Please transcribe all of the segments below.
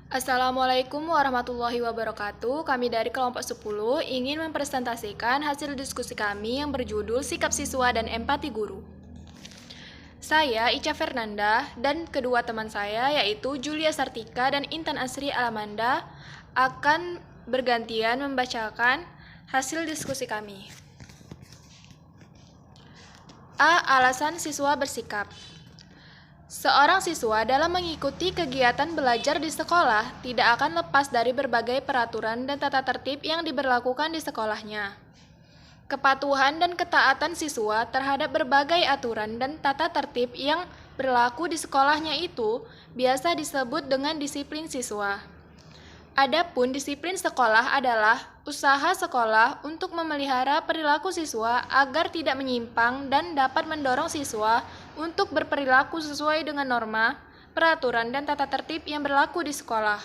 Assalamualaikum warahmatullahi wabarakatuh. Kami dari kelompok 10 ingin mempresentasikan hasil diskusi kami yang berjudul Sikap Siswa dan Empati Guru. Saya, Ica Fernanda, dan kedua teman saya yaitu Julia Sartika dan Intan Asri Alamanda akan bergantian membacakan hasil diskusi kami. A. Alasan siswa bersikap. Seorang siswa dalam mengikuti kegiatan belajar di sekolah tidak akan lepas dari berbagai peraturan dan tata tertib yang diberlakukan di sekolahnya. Kepatuhan dan ketaatan siswa terhadap berbagai aturan dan tata tertib yang berlaku di sekolahnya itu biasa disebut dengan disiplin siswa. Adapun disiplin sekolah adalah usaha sekolah untuk memelihara perilaku siswa agar tidak menyimpang dan dapat mendorong siswa untuk berperilaku sesuai dengan norma, peraturan, dan tata tertib yang berlaku di sekolah.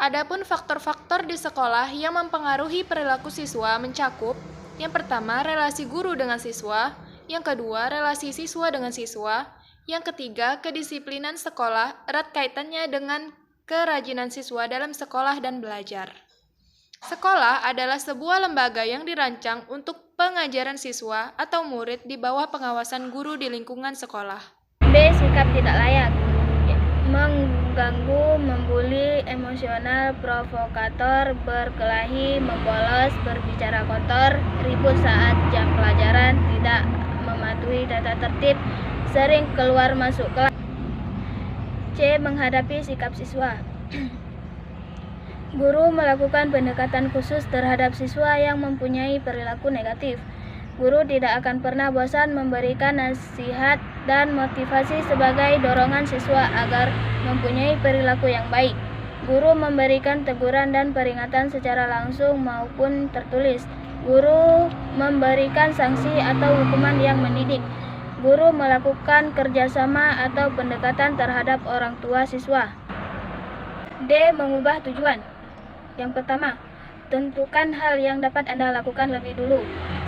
Adapun faktor-faktor di sekolah yang mempengaruhi perilaku siswa mencakup: yang pertama, relasi guru dengan siswa; yang kedua, relasi siswa dengan siswa; yang ketiga, kedisiplinan sekolah erat kaitannya dengan kerajinan siswa dalam sekolah dan belajar. Sekolah adalah sebuah lembaga yang dirancang untuk pengajaran siswa atau murid di bawah pengawasan guru di lingkungan sekolah. B. Sikap tidak layak: mengganggu, membuli, emosional, provokator, berkelahi, membolos, berbicara kotor, ribut saat jam pelajaran, tidak mematuhi tata tertib, sering keluar masuk kelas. C. Menghadapi sikap siswa. Guru melakukan pendekatan khusus terhadap siswa yang mempunyai perilaku negatif. Guru tidak akan pernah bosan memberikan nasihat dan motivasi sebagai dorongan siswa agar mempunyai perilaku yang baik. Guru memberikan teguran dan peringatan secara langsung maupun tertulis. Guru memberikan sanksi atau hukuman yang mendidik. Guru melakukan kerjasama atau pendekatan terhadap orang tua siswa. D. Mengubah tujuan. Yang pertama, tentukan hal yang dapat Anda lakukan lebih dulu.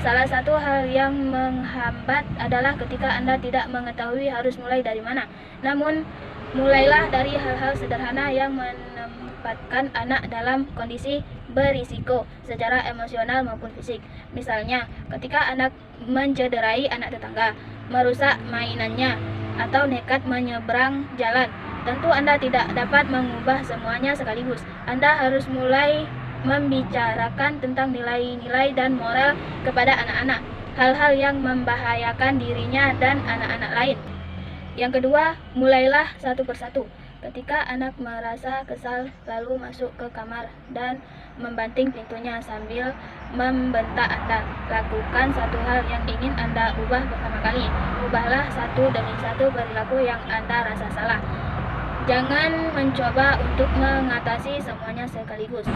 Salah satu hal yang menghambat adalah ketika Anda tidak mengetahui harus mulai dari mana. Namun, mulailah dari hal-hal sederhana yang menempatkan anak dalam kondisi berisiko secara emosional maupun fisik. Misalnya, ketika anak mencederai anak tetangga, merusak mainannya, atau nekat menyeberang jalan. Tentu Anda tidak dapat mengubah semuanya sekaligus. Anda harus mulai membicarakan tentang nilai-nilai dan moral kepada anak-anak, hal-hal yang membahayakan dirinya dan anak-anak lain. Yang kedua, mulailah satu persatu. Ketika anak merasa kesal, lalu masuk ke kamar dan membanting pintunya sambil membentak Anda. Lakukan satu hal yang ingin Anda ubah pertama kali. Ubahlah satu demi satu perilaku yang Anda rasa salah. Jangan mencoba untuk mengatasi semuanya sekaligus.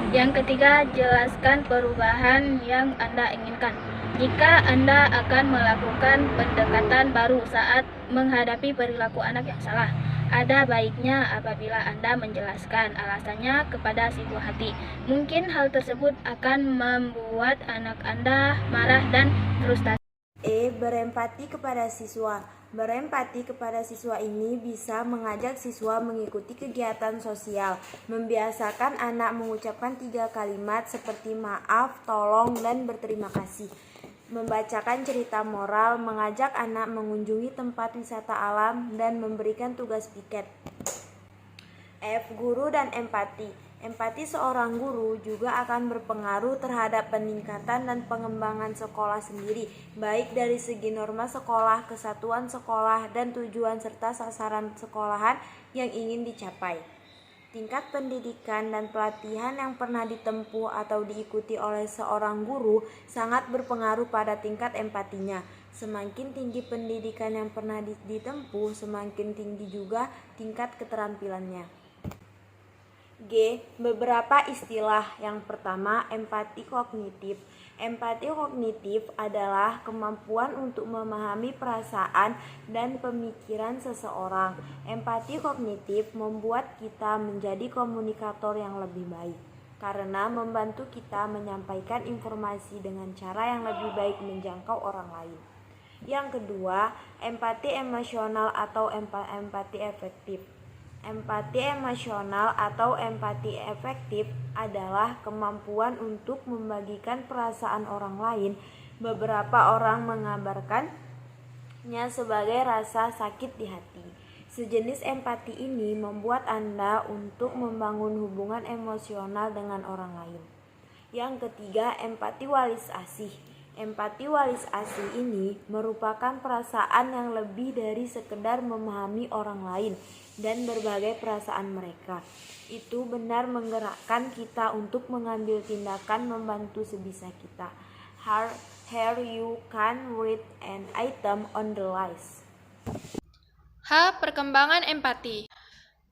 Yang ketiga, jelaskan perubahan yang Anda inginkan. Jika Anda akan melakukan pendekatan baru saat menghadapi perilaku anak yang salah, ada baiknya apabila Anda menjelaskan alasannya kepada si buah hati. Mungkin hal tersebut akan membuat anak Anda marah dan frustasi. E. Berempati kepada siswa. Berempati kepada siswa ini bisa mengajak siswa mengikuti kegiatan sosial, membiasakan anak mengucapkan 3 kalimat seperti maaf, tolong, dan berterima kasih, membacakan cerita moral, mengajak anak mengunjungi tempat wisata alam, dan memberikan tugas piket. F. Guru dan empati. Empati seorang guru juga akan berpengaruh terhadap peningkatan dan pengembangan sekolah sendiri, baik dari segi norma sekolah, kesatuan sekolah, dan tujuan serta sasaran sekolahan yang ingin dicapai. Tingkat pendidikan dan pelatihan yang pernah ditempuh atau diikuti oleh seorang guru sangat berpengaruh pada tingkat empatinya. Semakin tinggi pendidikan yang pernah ditempuh, semakin tinggi juga tingkat keterampilannya. G. Beberapa istilah. Yang pertama, empati kognitif. Empati kognitif adalah kemampuan untuk memahami perasaan dan pemikiran seseorang. Empati kognitif membuat kita menjadi komunikator yang lebih baik, karena membantu kita menyampaikan informasi dengan cara yang lebih baik menjangkau orang lain. Yang kedua, empati emosional atau empati efektif. Empati emosional atau empati efektif adalah kemampuan untuk membagikan perasaan orang lain. Beberapa orang mengabarkannya sebagai rasa sakit di hati. Sejenis empati ini membuat Anda untuk membangun hubungan emosional dengan orang lain. Yang ketiga, empati walis asih. Empati walis asih ini merupakan perasaan yang lebih dari sekedar memahami orang lain dan berbagai perasaan mereka. Itu benar menggerakkan kita untuk mengambil tindakan membantu sebisa kita. Here you can read an item on the list. H. Perkembangan empati.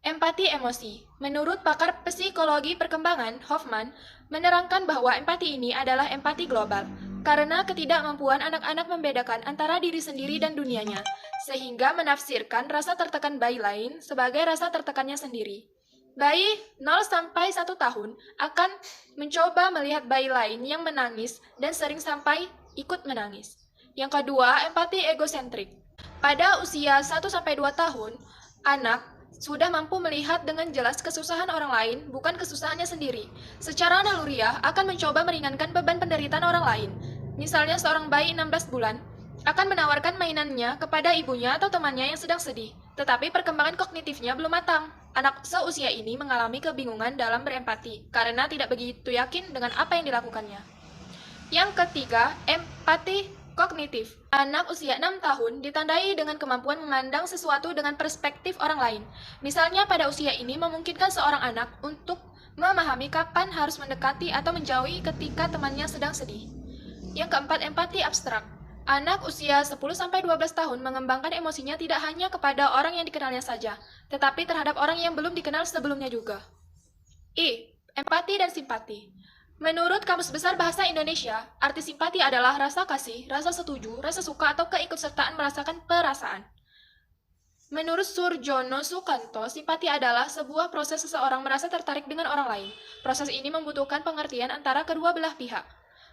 Empati emosi. Menurut pakar psikologi perkembangan, Hoffman menerangkan bahwa empati ini adalah empati global, karena ketidakmampuan anak-anak membedakan antara diri sendiri dan dunianya, sehingga menafsirkan rasa tertekan bayi lain sebagai rasa tertekannya sendiri. Bayi 0-1 tahun akan mencoba melihat bayi lain yang menangis dan sering sampai ikut menangis. Yang kedua, empati egosentrik. Pada usia 1-2 tahun, anak sudah mampu melihat dengan jelas kesusahan orang lain, bukan kesusahannya sendiri. Secara naluriah akan mencoba meringankan beban penderitaan orang lain. Misalnya seorang bayi 16 bulan akan menawarkan mainannya kepada ibunya atau temannya yang sedang sedih, tetapi perkembangan kognitifnya belum matang. Anak seusia ini mengalami kebingungan dalam berempati karena tidak begitu yakin dengan apa yang dilakukannya. Yang ketiga, empati kognitif. Anak usia 6 tahun ditandai dengan kemampuan memandang sesuatu dengan perspektif orang lain. Misalnya pada usia ini memungkinkan seorang anak untuk memahami kapan harus mendekati atau menjauhi ketika temannya sedang sedih. Yang keempat, empati abstrak. Anak usia 10-12 tahun mengembangkan emosinya tidak hanya kepada orang yang dikenalnya saja, tetapi terhadap orang yang belum dikenal sebelumnya juga. I. Empati dan simpati. Menurut Kamus Besar Bahasa Indonesia, arti simpati adalah rasa kasih, rasa setuju, rasa suka, atau keikutsertaan merasakan perasaan. Menurut Surjono Sukanto, simpati adalah sebuah proses seseorang merasa tertarik dengan orang lain. Proses ini membutuhkan pengertian antara kedua belah pihak.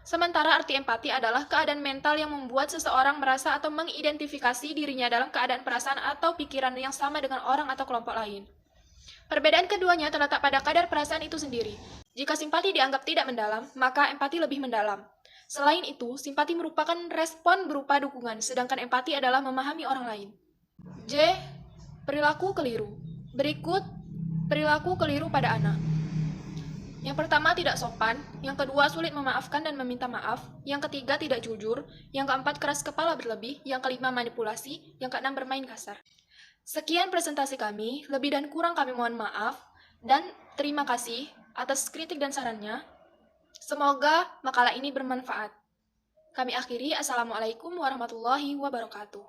Sementara arti empati adalah keadaan mental yang membuat seseorang merasa atau mengidentifikasi dirinya dalam keadaan perasaan atau pikiran yang sama dengan orang atau kelompok lain. Perbedaan keduanya terletak pada kadar perasaan itu sendiri. Jika simpati dianggap tidak mendalam, maka empati lebih mendalam. Selain itu, simpati merupakan respon berupa dukungan, sedangkan empati adalah memahami orang lain. J. Perilaku keliru. Berikut perilaku keliru pada anak. Yang pertama, tidak sopan. Yang kedua, sulit memaafkan dan meminta maaf. Yang ketiga, tidak jujur. Yang keempat, keras kepala berlebih. Yang kelima, manipulasi. Yang keenam, bermain kasar. Sekian presentasi kami. Lebih dan kurang kami mohon maaf. Dan terima kasih atas kritik dan sarannya. Semoga makalah ini bermanfaat. Kami akhiri. Assalamualaikum warahmatullahi wabarakatuh.